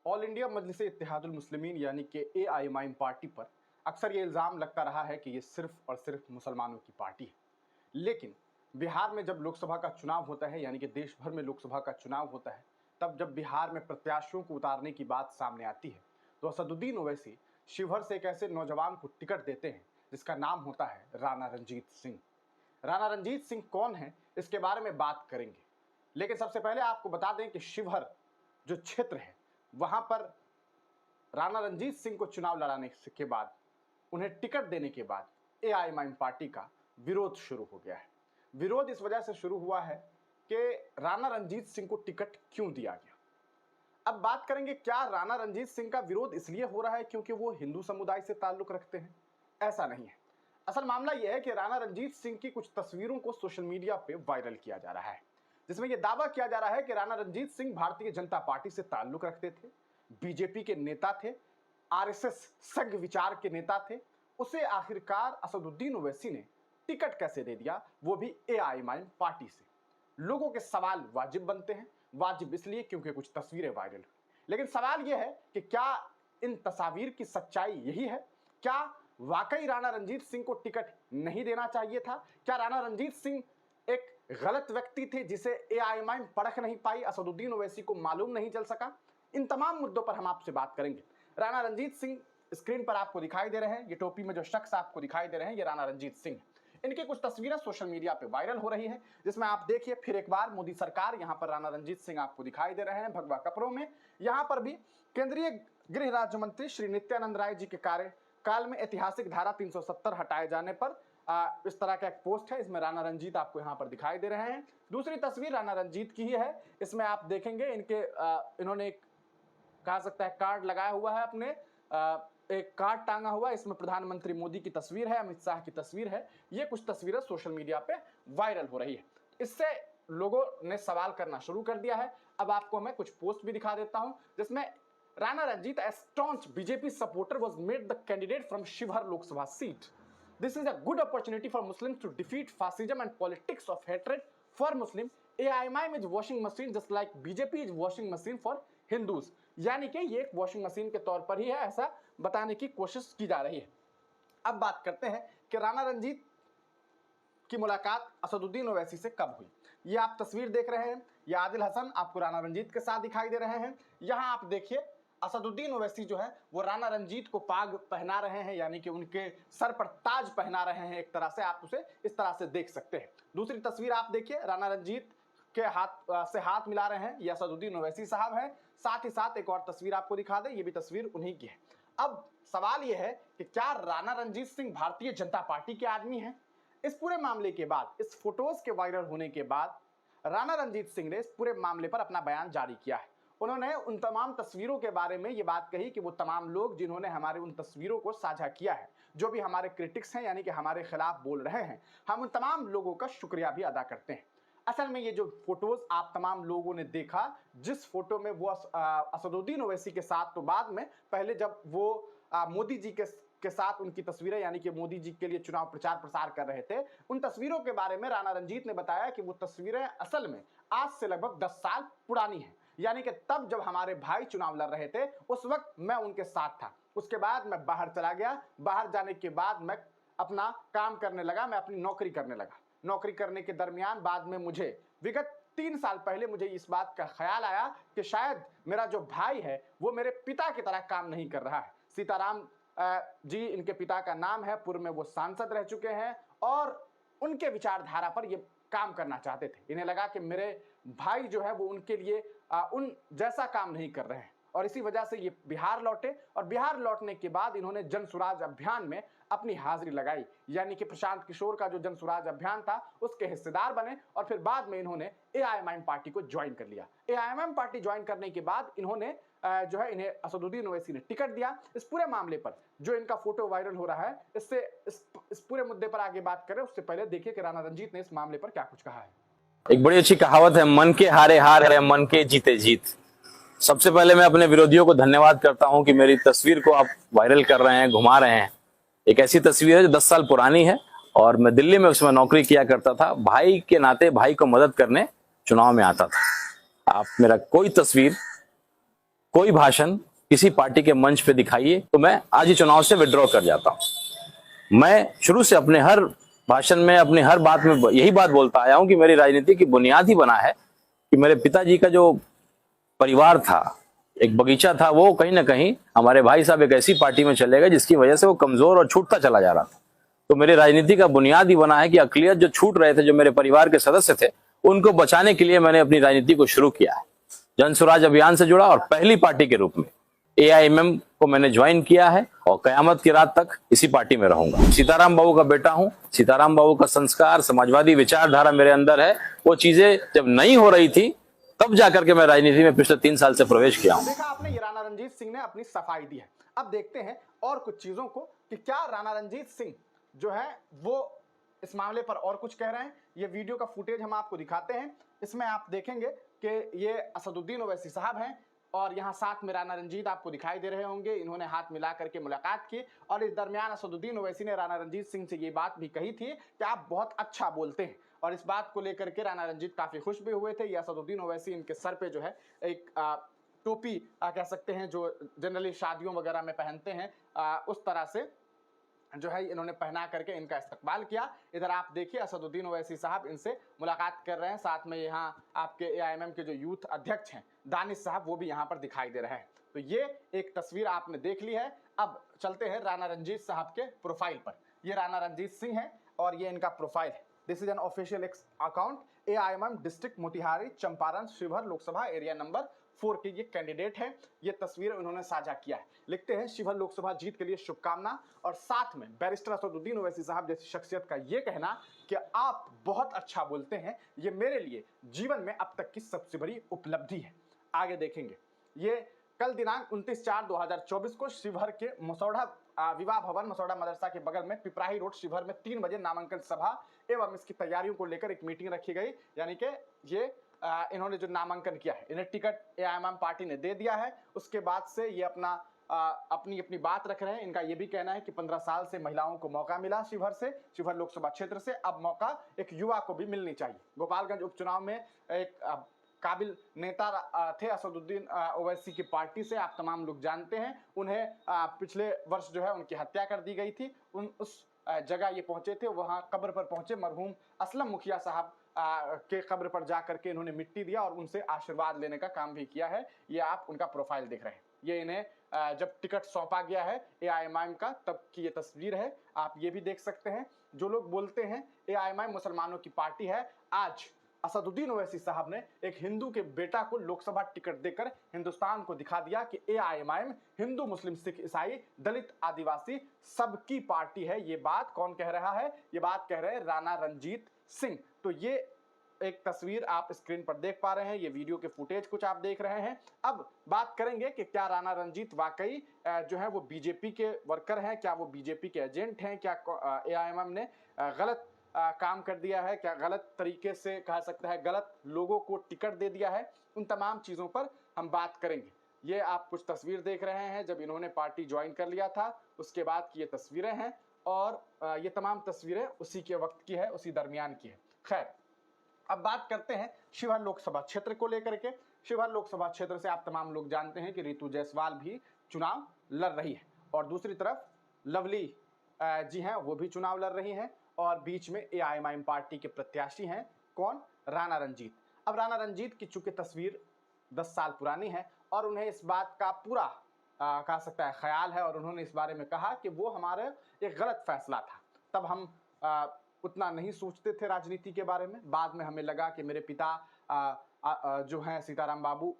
All India मजलिस इत्तेहादुल मुस्लिमीन यानी कि AIMIM party पर अक्सर ये इल्ज़ाम लगता रहा है कि ये सिर्फ और सिर्फ मुसलमानों की पार्टी है। लेकिन बिहार में जब लोकसभा का चुनाव होता है, यानी कि देश भर में लोकसभा का चुनाव होता है, तब जब बिहार में प्रत्याशियों को उतारने की बात सामने आती है तो असदुद्दीन ओवैसी शिवहर से एक ऐसे नौजवान को टिकट देते हैं जिसका नाम होता है राणा रंजीत सिंह। राणा रंजीत सिंह कौन है, इसके बारे में बात करेंगे। लेकिन सबसे पहले आपको बता दें कि शिवहर जो क्षेत्र है वहां पर राणा रंजीत सिंह को चुनाव लड़ाने के बाद, उन्हें टिकट देने के बाद एआईएमआईएम पार्टी का विरोध शुरू हो गया है। विरोध इस वजह से शुरू हुआ है कि राणा रंजीत सिंह को टिकट क्यों दिया गया। अब बात करेंगे, क्या राणा रंजीत सिंह का विरोध इसलिए हो रहा है क्योंकि वो हिंदू समुदाय से ताल्लुक रखते हैं? ऐसा नहीं है। असल मामला यह है कि राणा रंजीत सिंह की कुछ तस्वीरों को सोशल मीडिया पे वायरल किया जा रहा है, जिसमें यह दावा किया जा रहा है कि राणा रंजीत सिंह भारतीय जनता पार्टी से ताल्लुक रखते थे, बीजेपी के नेता थे, आरएसएस संघ विचार के नेता थे। उसे आखिरकार असदुद्दीन ओवैसी ने टिकट कैसे दे दिया, वो भी एआईएमआईएम पार्टी से? लोगों के सवाल वाजिब बनते हैं। वाजिब इसलिए क्योंकि कुछ तस्वीरें वायरल हुई, लेकिन सवाल यह है कि क्या इन तस्वीर की सच्चाई यही है? क्या वाकई राणा रंजीत सिंह को टिकट नहीं देना चाहिए था? क्या राणा रंजीत सिंह एक गलत व्यक्ति थे जिसे एआईएमआईएम परख नहीं पाई, असदुद्दीन ओवैसी को मालूम नहीं चल सका? इन तमाम मुद्दों पर हम आपसे बात करेंगे। राणा रंजीत सिंह स्क्रीन पर आपको दिखाई दे रहे हैं, ये टोपी में जो शख्स आपको दिखाई दे रहे हैं, ये राणा रंजीत सिंह। इनकी कुछ तस्वीरें सोशल मीडिया पे वायरल हो रही है, जिसमें आप देखिए फिर एक बार मोदी सरकार, यहाँ पर राणा रंजीत सिंह आपको दिखाई दे रहे हैं भगवा कपड़ों में। यहाँ पर भी केंद्रीय गृह राज्य मंत्री श्री नित्यानंद राय जी के कार्यकाल में ऐतिहासिक धारा 370 हटाए जाने पर इस तरह का एक पोस्ट है। इसमें राणा रंजीत आपको यहाँ पर दिखाई दे रहे हैं। दूसरी तस्वीर राणा रंजीत की ही है। इसमें आप देखेंगे इनके इन्होंने कहा सकता है कार्ड लगाया हुआ है, अपने एक कार्ड टांगा हुआ है। इसमें प्रधानमंत्री मोदी की तस्वीर है, अमित शाह की तस्वीर है। ये कुछ तस्वीरें सोशल मीडिया पे वायरल हो रही है। इससे लोगों ने सवाल करना शुरू कर दिया है। अब आपको मैं कुछ पोस्ट भी दिखा देता हूं, जिसमें Rana Ranjit, a staunch BJP supporter, was made the candidate from Shivhar Lok Sabha seat. This is a good opportunity for Muslims to defeat fascism and politics of hatred for Muslim. AIMIM is washing machine just like BJP is washing machine for Hindus. यानी कि ये एक washing machine के तौर पर ही है, ऐसा बताने की कोशिश की जा रही है। अब बात करते हैं कि राणा रंजीत की मुलाकात असदुद्दीन ओवैसी से कब हुई। ये आप तस्वीर देख रहे हैं, ये आदिल हसन आपको राणा रंजीत के साथ दिखाई दे रहे हैं। यहाँ आप देखिए असदुद्दीन ओवैसी जो है वो राणा रंजीत को पाग पहना रहे हैं, यानी कि उनके सर पर ताज पहना रहे हैं। एक तरह से आप उसे इस तरह से देख सकते हैं। दूसरी तस्वीर आप देखिए, राणा रंजीत के हाथ से हाथ मिला रहे हैं, ये असदुद्दीन ओवैसी साहब हैं। साथ ही साथ एक और तस्वीर आपको दिखा दें, ये भी तस्वीर उन्हीं की है। अब सवाल यह है कि क्या राणा रंजीत सिंह भारतीय जनता पार्टी के आदमी हैं? इस पूरे मामले के बाद, इस फोटोज के वायरल होने के बाद राणा रंजीत सिंह ने इस पूरे मामले पर अपना बयान जारी किया है। उन्होंने उन तमाम तस्वीरों के बारे में ये बात कही कि वो तमाम लोग जिन्होंने हमारे उन तस्वीरों को साझा किया है, जो भी हमारे क्रिटिक्स हैं, यानी कि हमारे खिलाफ बोल रहे हैं, हम उन तमाम लोगों का शुक्रिया भी अदा करते हैं। असल में ये जो फोटोज आप तमाम लोगों ने देखा, जिस फोटो में वो असदुद्दीन ओवैसी के साथ, तो बाद में पहले जब वो मोदी जी के साथ उनकी तस्वीरें, यानी कि मोदी जी के लिए चुनाव प्रचार प्रसार कर रहे थे, उन तस्वीरों के बारे में राणा रंजीत ने बताया कि वो तस्वीरें असल में आज से लगभग 10 साल पुरानी हैं। यानी कि तब जब हमारे भाई चुनाव लड़ रहे थे, उस वक्त मैं उनके साथ था। उसके बाद मैं बाहर चला गया। बाहर जाने के बाद मैं अपना काम करने लगा, मैं अपनी नौकरी करने लगा। नौकरी करने के दरमियान बाद में मुझे विगत 3 साल पहले मुझे इस बात का ख्याल आया कि शायद मेरा जो भाई है वो मेरे पिता की तरह काम नहीं कर रहा है। सीताराम जी इनके पिता का नाम है, पूर्व में वो सांसद रह चुके हैं और उनके विचारधारा पर ये काम करना चाहते थे। इन्हें लगा कि मेरे भाई जो है वो उनके लिए उन जैसा काम नहीं कर रहे हैं, और इसी वजह से ये बिहार लौटे। और बिहार लौटने के बाद इन्होंने जन सुराज अभियान में अपनी हाजिरी लगाई, यानी कि प्रशांत किशोर का जो जन सुराज अभियान था उसके हिस्सेदार बने, और फिर बाद में इन्होंने एआईएमआईएम पार्टी को ज्वाइन कर लिया। एआईएमआईएम पार्टी ज्वाइन करने के बाद इन्होंने जो है इन्हें असदुद्दीन ओवैसी ने टिकट दिया। इस पूरे मामले पर जो इनका फोटो वायरल हो रहा है, इससे इस पूरे मुद्दे पर आगे बात करें उससे पहले देखिए कि राणा रंजीत ने इस मामले पर क्या कुछ कहा है। एक बड़ी अच्छी कहावत है, मन के हारे हार है, मन के जीते जीत। सबसे पहले मैं अपने विरोधियों को धन्यवाद करता हूं कि मेरी तस्वीर को आप वायरल कर रहे हैं, घुमा रहे हैं। एक ऐसी तस्वीर है जो 10 साल पुरानी है और मैं दिल्ली में उसमें नौकरी किया करता था। भाई के नाते भाई को मदद करने चुनाव में आता था। आप मेरा कोई तस्वीर कोई भाषण किसी पार्टी के मंच पे दिखाइए तो मैं आज ही चुनाव से विड्रॉ कर जाता हूं। मैं शुरू से अपने हर भाषण में, अपनी हर बात में यही बात बोलता आया हूं कि मेरी राजनीति की बुनियाद ही बना है कि मेरे पिताजी का जो परिवार था, एक बगीचा था, वो कहीं ना कहीं हमारे भाई साहब एक ऐसी पार्टी में चले गए जिसकी वजह से वो कमजोर और छूटता चला जा रहा था। तो मेरी राजनीति का बुनियाद ही बना है कि अकलियत जो छूट रहे थे, जो मेरे परिवार के सदस्य थे, उनको बचाने के लिए मैंने अपनी राजनीति को शुरू किया है। जन स्वराज अभियान से जुड़ा और पहली पार्टी के रूप में AIMM को मैंने ज्वाइन किया है और कयामत की रात तक इसी पार्टी में रहूंगा। सीताराम बाबू का बेटा हूं। सीताराम बाबू का संस्कार, समाजवादी विचारधारा मेरे अंदर है। वो चीजें जब नहीं हो रही थी तब जाकर के मैं राजनीति में पिछले 3 साल से प्रवेश किया हूं। देखा आपने, ये राणा रणजीत सिंह ने अपनी सफाई दी है। अब देखते हैं और कुछ चीजों को कि क्या राणा रणजीत सिंह जो है वो इस मामले पर और कुछ कह रहे हैं। ये वीडियो का फुटेज हम आपको दिखाते हैं। इसमें आप देखेंगे कि ये असदुद्दीन ओवैसी साहब हैं और यहाँ साथ में राणा रंजीत आपको दिखाई दे रहे होंगे। इन्होंने हाथ मिला करके मुलाकात की और इस दरमियान असदुद्दीन ओवैसी ने राणा रणजीत सिंह से ये बात भी कही थी कि आप बहुत अच्छा बोलते हैं, और इस बात को लेकर के राणा रंजीत काफी खुश भी हुए थे। ये असदुद्दीन ओवैसी इनके सर पे जो है एक टोपी कह सकते हैं जो जनरली शादियों वगैरह में पहनते हैं, उस तरह से जो है इन्होंने पहना करके इनका इस्तकबाल किया। इधर आप देखिए असदुद्दीन ओवैसी साहब इनसे मुलाकात कर रहे हैं। साथ में यहाँ आपके AIMM के जो यूथ अध्यक्ष हैं दानिश साहब, वो भी यहाँ पर दिखाई दे रहे हैं। तो ये एक तस्वीर आपने देख ली है। अब चलते हैं राणा रंजीत साहब के प्रोफाइल पर। ये राणा रंजीत सिंह है और ये इनका प्रोफाइल है। This is an official account. AIMM district Motihari Champaran Sheohar Lok Sabha area number 4 के ये कैंडिडेट हैं। ये तस्वीर उन्होंने साझा किया है। लिखते हैं शिवहर लोकसभा जीत के लिए शुभकामना, और साथ में बैरिस्टर असदुद्दीन ओवैसी साहब जैसी शख्सियत का ये कहना कि आप बहुत अच्छा बोलते हैं, ये मेरे लिए जीवन में अब तक की सबसे बड़ी उपलब्धि है। आगे देखेंगे। ये कल दिनांक 29/4/2024 को शिवहर के मसौढ़ा विवाह भवन मसौढ़ा मदरसा के बगल में पिपराही रोड शिवहर में 3 बजे नामांकन सभा एवं इसकी तैयारियों को लेकर एक मीटिंग रखी गई। यानी कि ये इन्होंने जो नामांकन किया है, इन्हें टिकट AIMM पार्टी ने दे दिया है। उसके बाद से ये अपनी अपनी बात रख रहे हैं। इनका ये भी कहना है कि 15 साल से महिलाओं को मौका मिला शिवहर लोकसभा क्षेत्र से, अब मौका एक युवा को भी मिलनी चाहिए। गोपालगंज उपचुनाव में एक काबिल नेता थे असदुद्दीन ओवैसी की पार्टी से, आप तमाम लोग जानते हैं। उन्हें पिछले वर्ष जो है उनकी हत्या कर दी गई थी। उस जगह ये पहुंचे थे, वहां कब्र पर पहुंचे, मरहूम असलम मुखिया साहब के कब्र पर जाकर के इन्होंने मिट्टी दिया और उनसे आशीर्वाद लेने का काम भी किया है। ये आप उनका प्रोफाइल देख रहे हैं। ये इन्हें जब टिकट सौंपा गया है AIMM का, तब की ये तस्वीर है। आप ये भी देख सकते हैं। जो लोग बोलते हैं AIMM मुसलमानों की पार्टी है, आज असदुद्दीन ओवैसी साहब ने एक हिंदू के बेटा को लोकसभा टिकट देकर हिंदुस्तान को दिखा दिया कि AIMM हिंदू मुस्लिम सिख ईसाई दलित आदिवासी सबकी पार्टी है। ये बात कौन कह रहा है? ये बात कह रहे हैं राणा रणजीत सिंह। तो ये एक तस्वीर आप स्क्रीन पर देख पा रहे हैं। ये वीडियो के फुटेज कुछ आप देख रहे हैं। अब बात करेंगे कि क्या राणा रणजीत वाकई जो है वो बीजेपी के वर्कर हैं, क्या वो बीजेपी के एजेंट हैं, क्या AIMM ने गलत काम कर दिया है, क्या गलत तरीके से कह सकता है गलत लोगों को टिकट दे दिया है। उन तमाम चीज़ों पर हम बात करेंगे। ये आप कुछ तस्वीर देख रहे हैं जब इन्होंने पार्टी ज्वाइन कर लिया था, उसके बाद की ये तस्वीरें हैं, और ये तमाम तस्वीरें उसी के वक्त की है, उसी दरमियान की है। खैर, अब बात करते हैं शिवहर लोकसभा क्षेत्र को लेकर के। शिवहर लोकसभा क्षेत्र से आप तमाम लोग जानते हैं कि रितु जायसवाल भी चुनाव लड़ रही है, और दूसरी तरफ लवली जी हैं, वो भी चुनाव लड़ रही हैं, और बीच में AIMM पार्टी के प्रत्याशी हैं कौन? राणा रंजीत। अब राणा रंजीत की चूंकि तस्वीर 10 साल पुरानी है और उन्हें इस बात का पूरा कह सकता है ख्याल है, और उन्होंने इस बारे में कहा कि वो हमारे एक गलत फैसला था। तब हम उतना नहीं सोचते थे राजनीति के बारे में। बाद में हमें लगा कि मेरे पिता जो हैं सीताराम बाबू,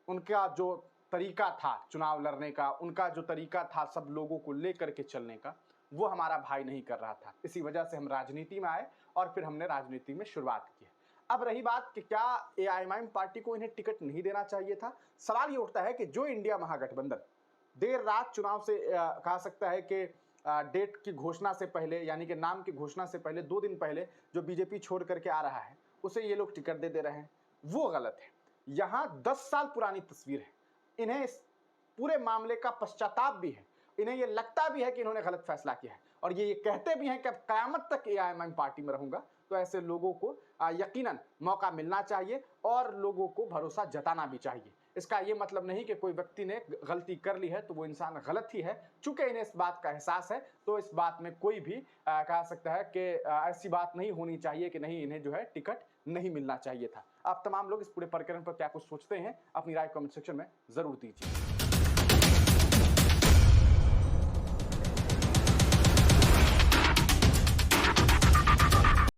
उनका जो तरीका था चुनाव लड़ने का, उनका जो तरीका था सब लोगों को लेकर के चलने का, वो हमारा भाई नहीं कर रहा था। इसी वजह से हम राजनीति में आए और फिर हमने राजनीति में शुरुआत की। अब रही बात कि क्या AIMM पार्टी को इन्हें टिकट नहीं देना चाहिए था। सवाल ये उठता है कि जो इंडिया महागठबंधन देर रात चुनाव से कहा सकता है कि डेट की घोषणा से पहले, यानी कि नाम की घोषणा से पहले 2 दिन पहले जो बीजेपी छोड़ करके आ रहा है, उसे ये लोग टिकट दे रहे हैं, वो गलत है। यहाँ 10 साल पुरानी तस्वीर है। इन्हें इस पूरे मामले का पश्चाताप भी है। इन्हें ये लगता भी है कि इन्होंने गलत फैसला किया है, और ये कहते भी हैं कि अब कयामत तक AIMM पार्टी में रहूंगा। तो ऐसे लोगों को यकीनन मौका मिलना चाहिए और लोगों को भरोसा जताना भी चाहिए। इसका ये मतलब नहीं कि कोई व्यक्ति ने गलती कर ली है तो वो इंसान गलत ही है। चूंकि इन्हें इस बात का एहसास है तो इस बात में कोई भी कह सकता है कि ऐसी बात नहीं होनी चाहिए कि नहीं, इन्हें जो है टिकट नहीं मिलना चाहिए था। आप तमाम लोग इस पूरे प्रकरण पर क्या कुछ सोचते हैं, अपनी राय कमेंट सेक्शन में जरूर दीजिए।